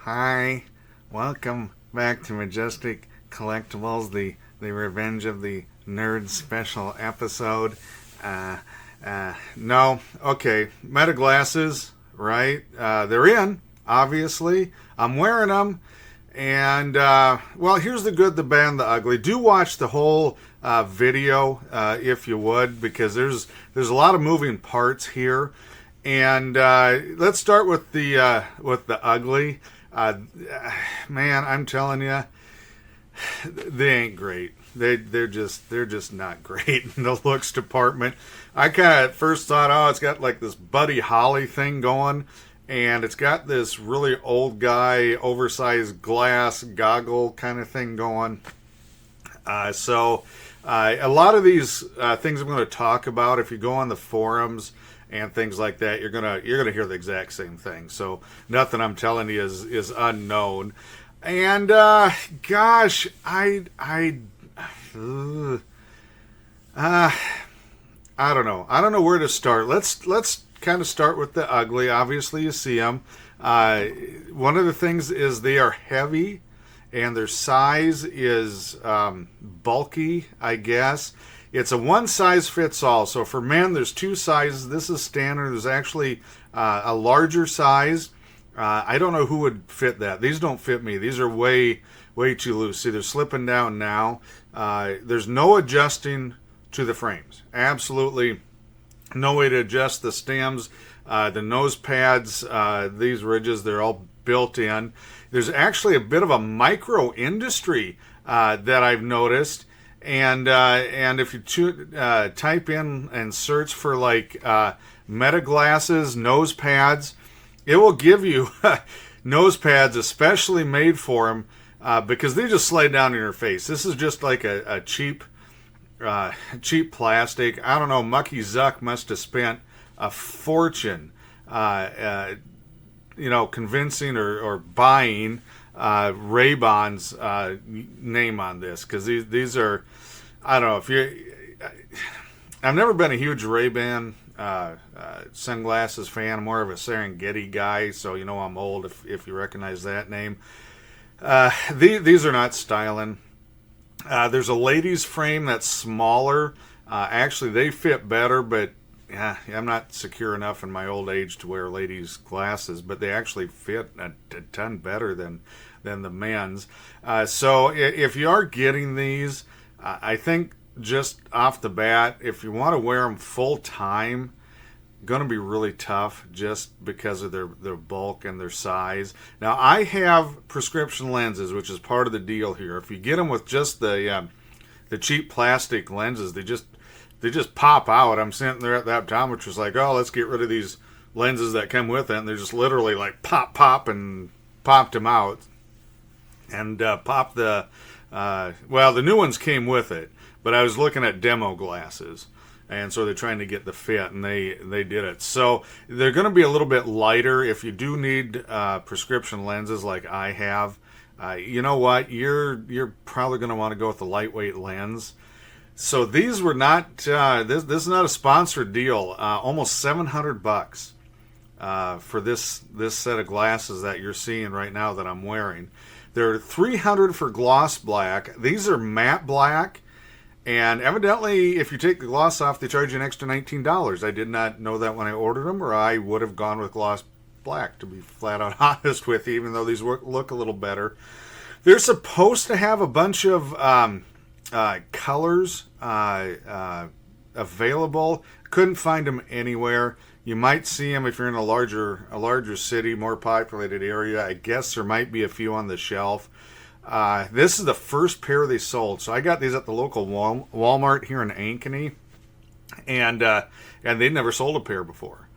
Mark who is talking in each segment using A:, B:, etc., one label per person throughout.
A: Hi, welcome back to Majestic Collectibles, the Revenge of the Nerds special episode. Uh, no, okay, Meta glasses, right? They're in, obviously. I'm wearing them. And, well, here's the good, the bad, and the ugly. Do watch the whole video, if you would, because there's a lot of moving parts here. And let's start with the ugly. Uh, Man, I'm telling you, they ain't great. They're just not great in the looks department. I kind of at first thought, oh, it's got like this Buddy Holly thing going, and it's got this really old guy, oversized glass goggle kind of thing going. A lot of these things I'm going to talk about, if you go on the forums and things like that, you're gonna hear the exact same thing. So nothing I'm telling you is unknown. And gosh, I don't know. I don't know where to start. Let's kind of start with the ugly. Obviously, you see them. One of the things is they are heavy, and their size is bulky, I guess. It's a one size fits all. So for men, there's two sizes. This is standard. There's actually a larger size. I don't know who would fit that. These don't fit me. These are way too loose. See, they're slipping down now. There's no adjusting to the frames. Absolutely no way to adjust the stems, the nose pads, these ridges. They're all built in. There's actually a bit of a micro industry that I've noticed. And if you type in and search for like Meta glasses, nose pads, it will give you nose pads especially made for them because they just slide down in your face. This is just like a cheap plastic. I don't know. Mucky Zuck must have spent a fortune, convincing or buying Ray-Ban's name on this, because these are, I don't know if you. I've never been a huge Ray-Ban sunglasses fan. I'm more of a Serengeti guy, so you know I'm old if you recognize that name. These are not styling. There's a ladies frame that's smaller. Actually, they fit better, but I'm not secure enough in my old age to wear ladies' glasses. But they actually fit a ton better than the men's. So if you are getting these, I think just off the bat, if you want to wear them full time, going to be really tough just because of their bulk and their size. Now, I have prescription lenses, which is part of the deal here. If you get them with just the cheap plastic lenses, they just pop out. I'm sitting there at the optometrist like, oh, let's get rid of these lenses that come with it, and they're just literally like pop and popped them out and popped the the new ones came with it, but I was looking at demo glasses. And so they're trying to get the fit, and they did it. So they're going to be a little bit lighter. If you do need prescription lenses like I have, you know what? You're probably going to want to go with the lightweight lens. So these were not. This is not a sponsored deal. Almost $700 for this set of glasses that you're seeing right now that I'm wearing. They're $300 for gloss black. These are matte black. And evidently, if you take the gloss off, they charge you an extra $19. I did not know that when I ordered them, or I would have gone with gloss black, to be flat out honest with you, even though these look a little better. They're supposed to have a bunch of colors available. Couldn't find them anywhere. You might see them if you're in a larger city, more populated area. I guess there might be a few on the shelf. This is the first pair they sold. So I got these at the local Walmart here in Ankeny, and they never sold a pair before.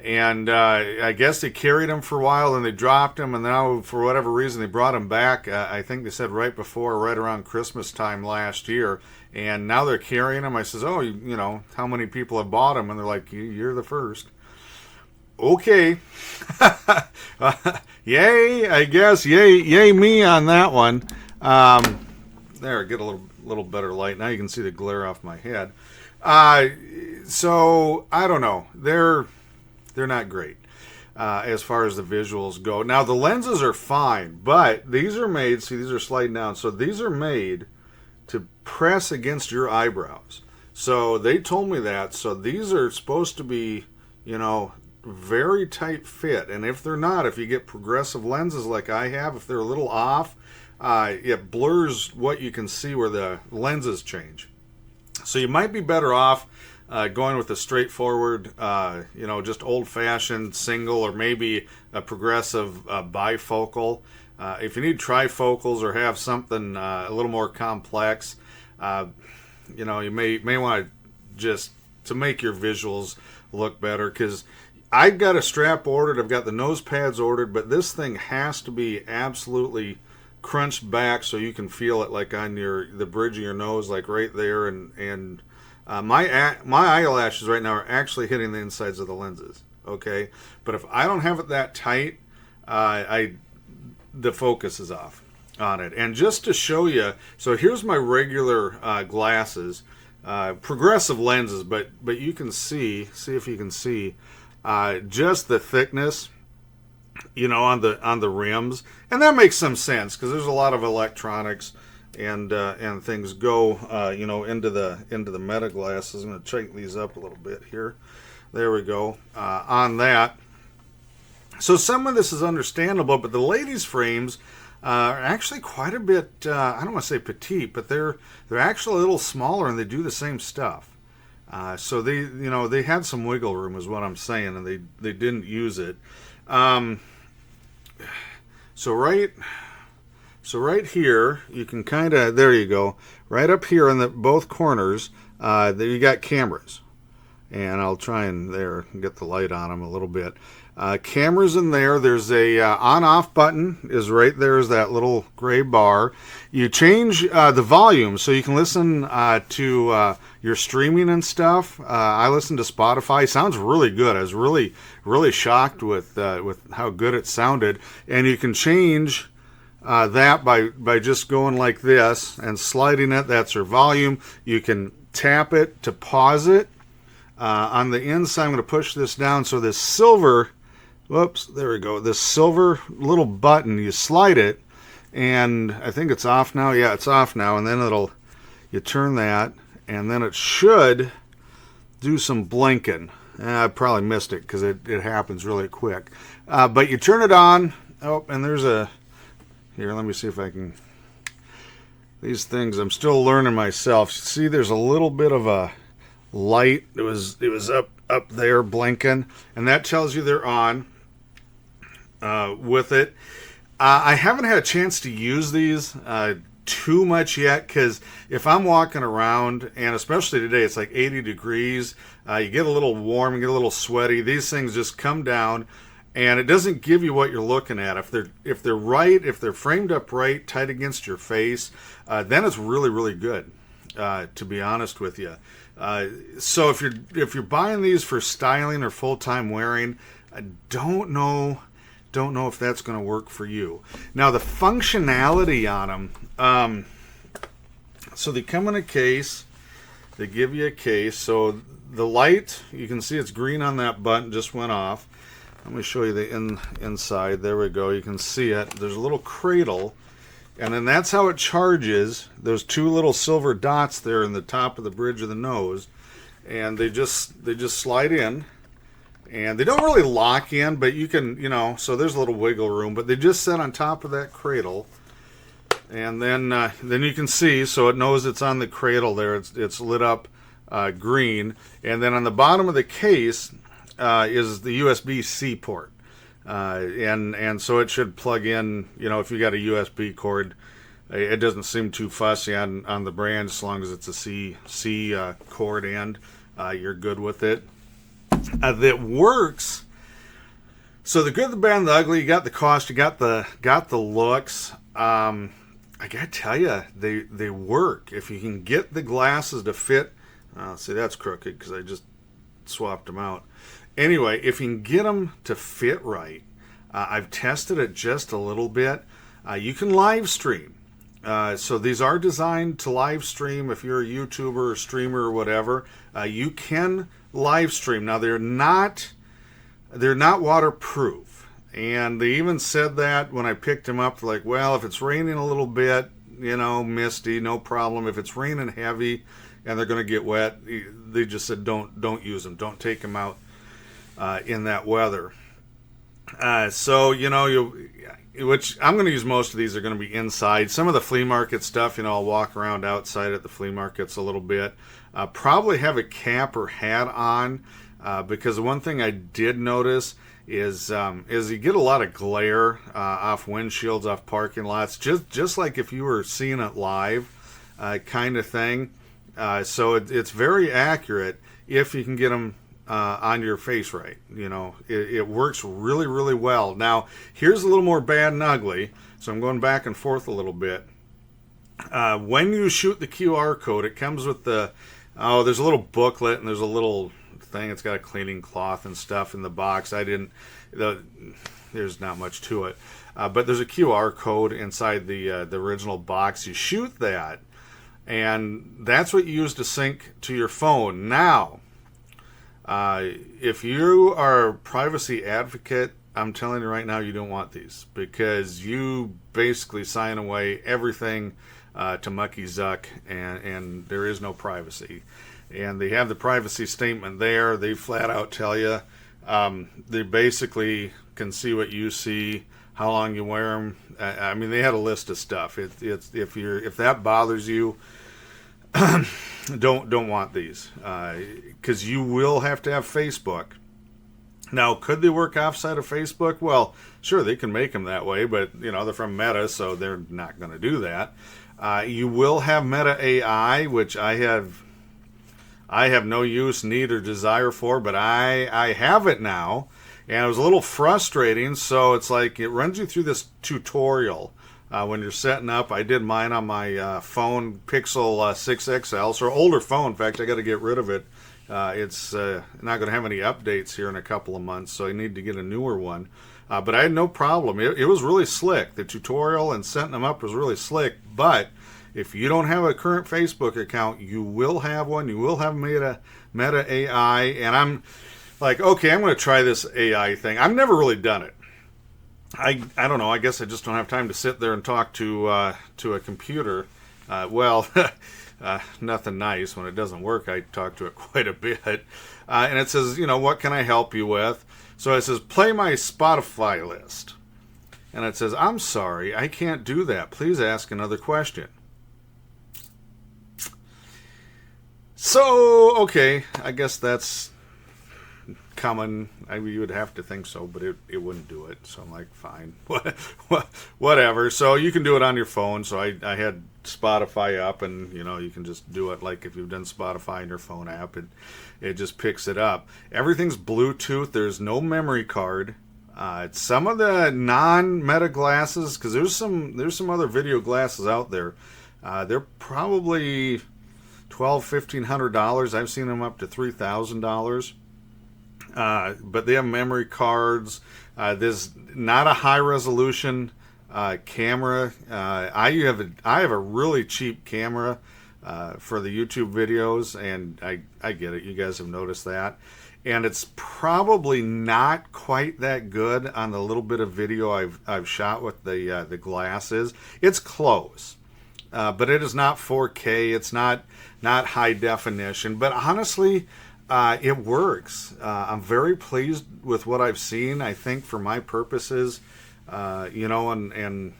A: And I guess they carried them for a while, and they dropped them, and now for whatever reason they brought them back. I think they said right around Christmas time last year, and now they're carrying them. I says, oh, you know, how many people have bought them? And they're like, you're the first. Okay. Yay, I guess. Yay me on that one. There, get a little better light. Now you can see the glare off my head. So I don't know. They're not great. as far as the visuals go. Now the lenses are fine, but these are made, see these are sliding down, so these are made to press against your eyebrows. So they told me that, so these are supposed to be, you know, very tight fit, and if they're not, if you get progressive lenses like I have, if they're a little off, it blurs what you can see where the lenses change. So you might be better off going with a straightforward, you know, just old-fashioned single, or maybe a progressive bifocal. If you need trifocals or have something a little more complex, you know, you may want to just to make your visuals look better, because I've got a strap ordered, I've got the nose pads ordered, but this thing has to be absolutely crunched back so you can feel it, like on the bridge of your nose, like right there, and my eyelashes right now are actually hitting the insides of the lenses. Okay, but if I don't have it that tight, the focus is off on it. And just to show you, so here's my regular glasses, progressive lenses, but you can see if you can see just the thickness, you know, on the rims, and that makes some sense because there's a lot of electronics and things go you know, into the meta glasses. I'm going to check these up a little bit here. There we go on that. So some of this is understandable, but the ladies' frames are actually quite a bit. I don't want to say petite, but they're actually a little smaller, and they do the same stuff. So they had some wiggle room, is what I'm saying, and they didn't use it. So right here, you can kind of, there you go, right up here in both corners, there you got cameras, and I'll try and get the light on them a little bit. Cameras in there. There's a on-off button is right there, is that little gray bar. You change the volume so you can listen to your streaming and stuff. I listen to Spotify. Sounds really good. I was really shocked with how good it sounded. And you can change that by just going like this and sliding it. That's your volume. You can tap it to pause it. On the inside, I'm going to push this down, so this silver, whoops, there we go, this silver little button, you slide it, and I think it's off now. Yeah, it's off now, and then you turn that, and then it should do some blinking. I probably missed it because it happens really quick. But you turn it on. Oh, and there's here, let me see if I can, these things, I'm still learning myself. See, there's a little bit of a light. It was up there blinking, and that tells you they're on with it. I haven't had a chance to use these too much yet, because if I'm walking around, and especially today, it's like 80 degrees, you get a little warm, you get a little sweaty, these things just come down, and it doesn't give you what you're looking at. If they're right, if they're framed up right, tight against your face, then it's really good, to be honest with you. So if you're buying these for styling or full-time wearing, I don't know if that's going to work for you. Now the functionality on them, so they come in a case, they give you a case. So the light, you can see it's green on that button, just went off. Let me show you the inside. There we go. You can see it. There's a little cradle. And then that's how it charges. There's two little silver dots there in the top of the bridge of the nose, and they just slide in, and they don't really lock in, but you can, you know, so there's a little wiggle room, but they just sit on top of that cradle, and then you can see, so it knows it's on the cradle there. It's lit up green, and then on the bottom of the case is the USB-C port. And so it should plug in, you know, if you got a USB cord. It doesn't seem too fussy on the brand, as long as it's a C cord end, you're good with it. That works. So the good, the bad, and the ugly. You got the cost, you got the looks. I gotta tell you, they work. If you can get the glasses to fit. See, that's crooked because I just swapped them out. Anyway, if you can get them to fit right, I've tested it just a little bit. You can live stream. So these are designed to live stream. If you're a YouTuber or streamer or whatever, you can live stream. Now they're not they're not waterproof. And they even said that when I picked them up, like, well, if it's raining a little bit, misty, no problem. If it's raining heavy and they're going to get wet, they just said don't use them. Don't take them out in that weather. So, which I'm going to use most of these are going to be inside. Some of the flea market stuff, I'll walk around outside at the flea markets a little bit. Probably have a cap or hat on because the one thing I did notice is you get a lot of glare off windshields, off parking lots, just like if you were seeing it live kind of thing. So it's very accurate if you can get them on your face right. It works really, really well. Now, here's a little more bad and ugly, so I'm going back and forth a little bit. When you shoot the QR code, it comes with there's a little booklet and there's a little thing. It's got a cleaning cloth and stuff in the box. There's not much to it. But there's a QR code inside the original box. You shoot that, and that's what you use to sync to your phone. Now, if you are a privacy advocate, I'm telling you right now, you don't want these because you basically sign away everything to Mucky Zuck, and there is no privacy. And they have the privacy statement there. They flat out tell you they basically can see what you see, how long you wear them. I mean, they had a list of stuff. If that bothers you, don't want these because you will have to have Facebook. Now, could they work offside of Facebook? Well, sure, they can make them that way, but they're from Meta, so they're not going to do that. You will have Meta AI, which I have no use, need, or desire for, but I have it now, and it was a little frustrating. So it's like it runs you through this tutorial when you're setting up. I did mine on my phone, Pixel 6 XL, so older phone. In fact, I got to get rid of it. It's not going to have any updates here in a couple of months, so I need to get a newer one. But I had no problem. It was really slick. The tutorial and setting them up was really slick, but if you don't have a current Facebook account, you will have one. You will have Meta AI. And I'm like, okay, I'm going to try this AI thing. I've never really done it. I don't know. I guess I just don't have time to sit there and talk to a computer. Nothing nice. When it doesn't work, I talk to it quite a bit. And it says, what can I help you with? So it says, play my Spotify list. And it says, I'm sorry, I can't do that. Please ask another question. So, okay, I guess that's coming. You would have to think so, but it wouldn't do it. So I'm like, fine, whatever. So you can do it on your phone. So I had Spotify up, and you can just do it like if you've done Spotify in your phone app. It just picks it up. Everything's Bluetooth. There's no memory card. Some of the non-Meta glasses, because there's some other video glasses out there. They're probably $1,200-$1,500. I've seen them up to $3,000. But they have memory cards. There's not a high resolution camera. I have a really cheap camera for the YouTube videos, and I get it. You guys have noticed that. And it's probably not quite that good on the little bit of video I've shot with the glasses. It's close. But it is not 4K. It's not high definition. But honestly, it works. I'm very pleased with what I've seen. I think for my purposes, and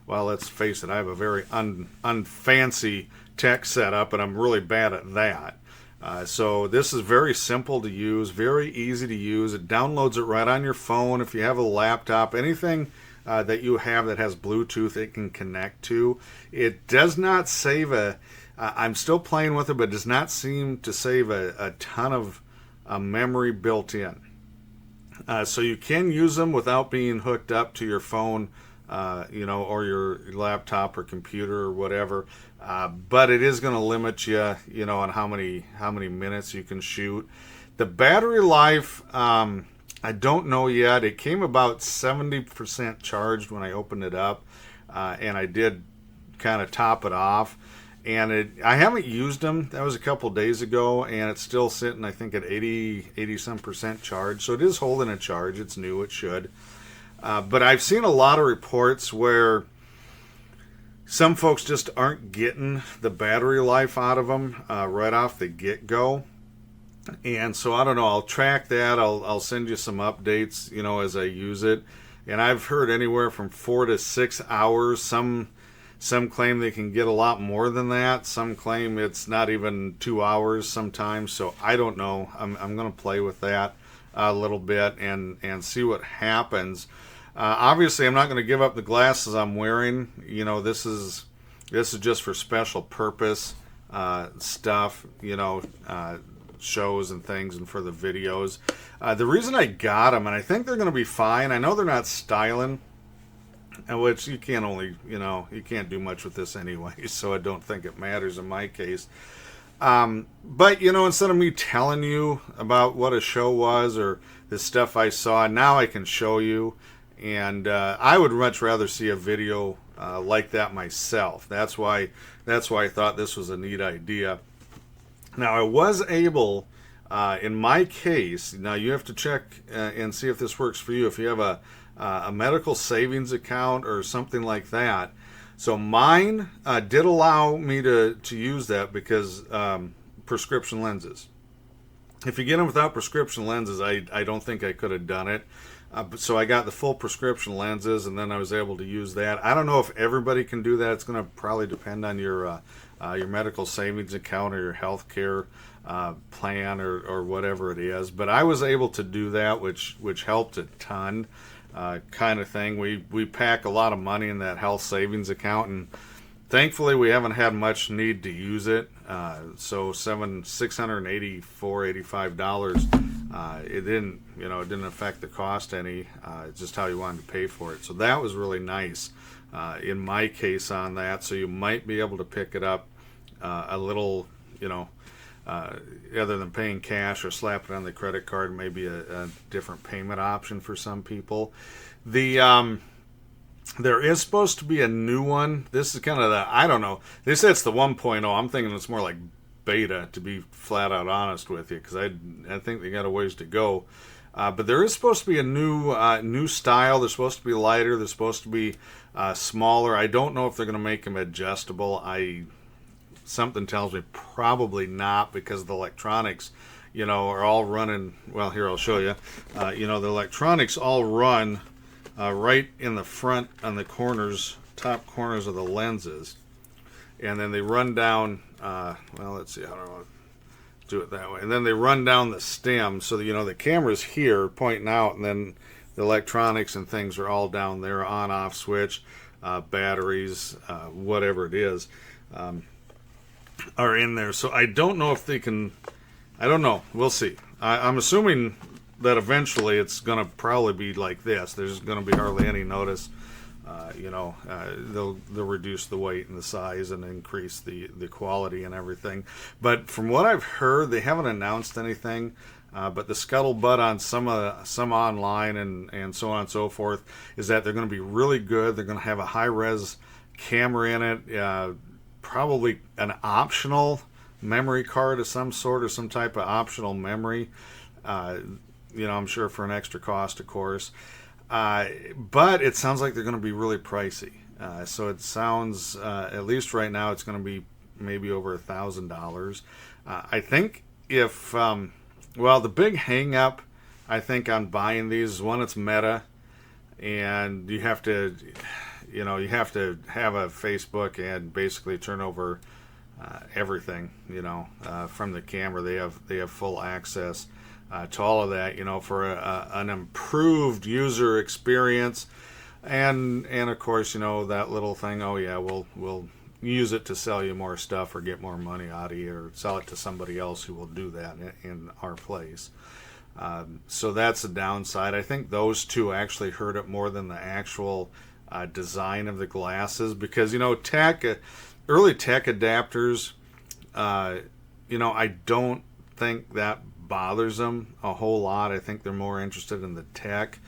A: well, let's face it, I have a very unfancy tech setup, and I'm really bad at that. So this is very simple to use, very easy to use. It downloads it right on your phone. If you have a laptop, anything that you have that has Bluetooth, it can connect to. It does not save I'm still playing with it, but it does not seem to save a ton of memory built in. So you can use them without being hooked up to your phone, or your laptop or computer or whatever. But it is going to limit you, on how many minutes you can shoot. The battery life, I don't know yet. It came about 70% charged when I opened it up, and I did kind of top it off. And I haven't used them. That was a couple days ago, and it's still sitting, I think, at 80 some percent charge. So it is holding a charge. It's new. It should. But I've seen a lot of reports where some folks just aren't getting the battery life out of them right off the get-go. And so I don't know. I'll track that. I'll send you some updates, as I use it. And I've heard anywhere from 4 to 6 hours. Some claim they can get a lot more than that. Some claim it's not even 2 hours sometimes. So I don't know. I'm going to play with that a little bit and see what happens. Obviously, I'm not going to give up the glasses I'm wearing. This is just for special purpose stuff. Shows and things, and for the videos. The reason I got them, and I think they're going to be fine. I know they're not styling. Which you can't do much with this anyway, so I don't think it matters in my case. But, instead of me telling you about what a show was or the stuff I saw, now I can show you. And I would much rather see a video like that myself. That's why I thought this was a neat idea. Now, I was able, in my case, now you have to check and see if this works for you. If you have a medical savings account or something like that. So mine did allow me to use that because prescription lenses. If you get them without prescription lenses, I don't think I could have done it. So I got the full prescription lenses, and then I was able to use that. I don't know if everybody can do that. It's going to probably depend on your medical savings account or your health care plan or whatever it is. But I was able to do that, which helped a ton. Kind of thing. We pack a lot of money in that health savings account, and thankfully we haven't had much need to use it. So $684-85. It didn't affect the cost any. It's just how you wanted to pay for it. So that was really nice in my case on that. So you might be able to pick it up a little, other than paying cash or slapping it on the credit card, maybe a different payment option for some people. There is supposed to be a new one. This is kind of I don't know. They say it's the 1.0. I'm thinking it's more like beta, to be flat out honest with you, because I think they got a ways to go. But there is supposed to be a new style. They're supposed to be lighter. They're supposed to be smaller. I don't know if they're going to make them adjustable. Something tells me probably not, because the electronics, are all running. Well, here, I'll show you. The electronics all run right in the front on the top corners of the lenses. And then they run down, let's see, how do I do it that way? And then they run down the stem, so that, the camera's here pointing out, and then the electronics and things are all down there, on-off switch, batteries, whatever it is. Are in there. So I don't know if they can. I don't know. We'll see. I'm assuming that eventually it's going to probably be like this. There's going to be hardly any notice. They'll reduce the weight and the size and increase the quality and everything. But from what I've heard, they haven't announced anything. But the scuttlebutt on some online and so on and so forth is that they're going to be really good. They're going to have a high-res camera in it. Probably an optional memory card of some sort, or some type of optional memory. I'm sure for an extra cost, of course. But it sounds like they're going to be really pricey. So it sounds, at least right now, it's going to be maybe over $1,000. I think if, the big hang up, I think, on buying these is, one, it's Meta, and you have to have a Facebook and basically turn over everything, from the camera. They have full access to all of that, for an improved user experience, and of course, that little thing. Oh yeah, we'll use it to sell you more stuff or get more money out of you, or sell it to somebody else who will do that in our place. So that's the downside. I think those two actually hurt it more than the actual design of the glasses, because early tech adapters, I don't think that bothers them a whole lot. I think they're more interested in the tech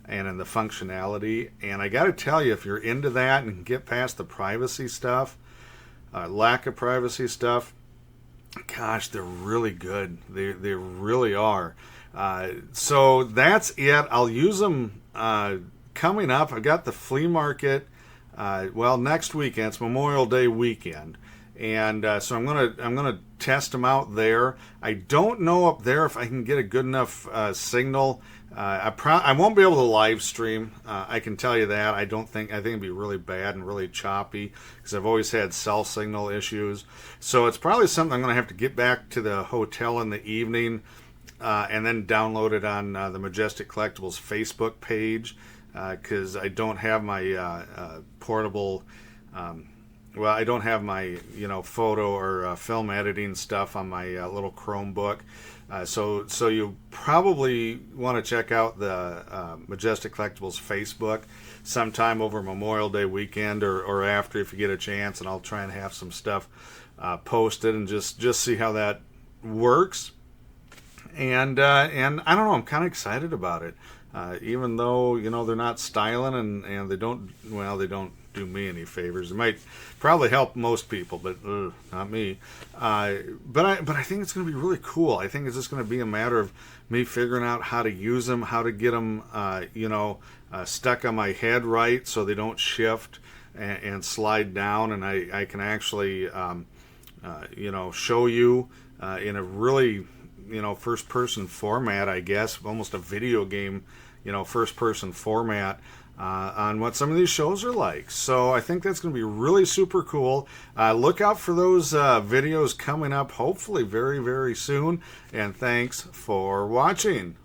A: and in the functionality. And I got to tell you, if you're into that and can get past the privacy stuff, lack of privacy stuff. Gosh, they're really good. They really are. So that's it. I'll use them coming up. I got the flea market. Next weekend. It's Memorial Day weekend, and so I'm gonna test them out there. I don't know up there if I can get a good enough signal. I won't be able to live stream. I can tell you that. I think it'd be really bad and really choppy because I've always had cell signal issues. So it's probably something I'm going to have to get back to the hotel in the evening and then download it on the Majestic Collectibles Facebook page because I don't have my portable. I don't have my photo or film editing stuff on my little Chromebook. So you probably want to check out the Majestic Collectibles Facebook sometime over Memorial Day weekend or after if you get a chance, and I'll try and have some stuff posted and just see how that works. And I don't know, I'm kind of excited about it, even though they're not styling and they don't do me any favors. It might probably help most people, but not me. But I think it's going to be really cool. I think it's just going to be a matter of me figuring out how to use them, how to get them, stuck on my head right so they don't shift and slide down, and I can actually, show you in a really, first-person format, I guess, almost a video game, first-person format. On what some of these shows are like. So I think that's going to be really super cool. Look out for those videos coming up hopefully very, very soon. And thanks for watching.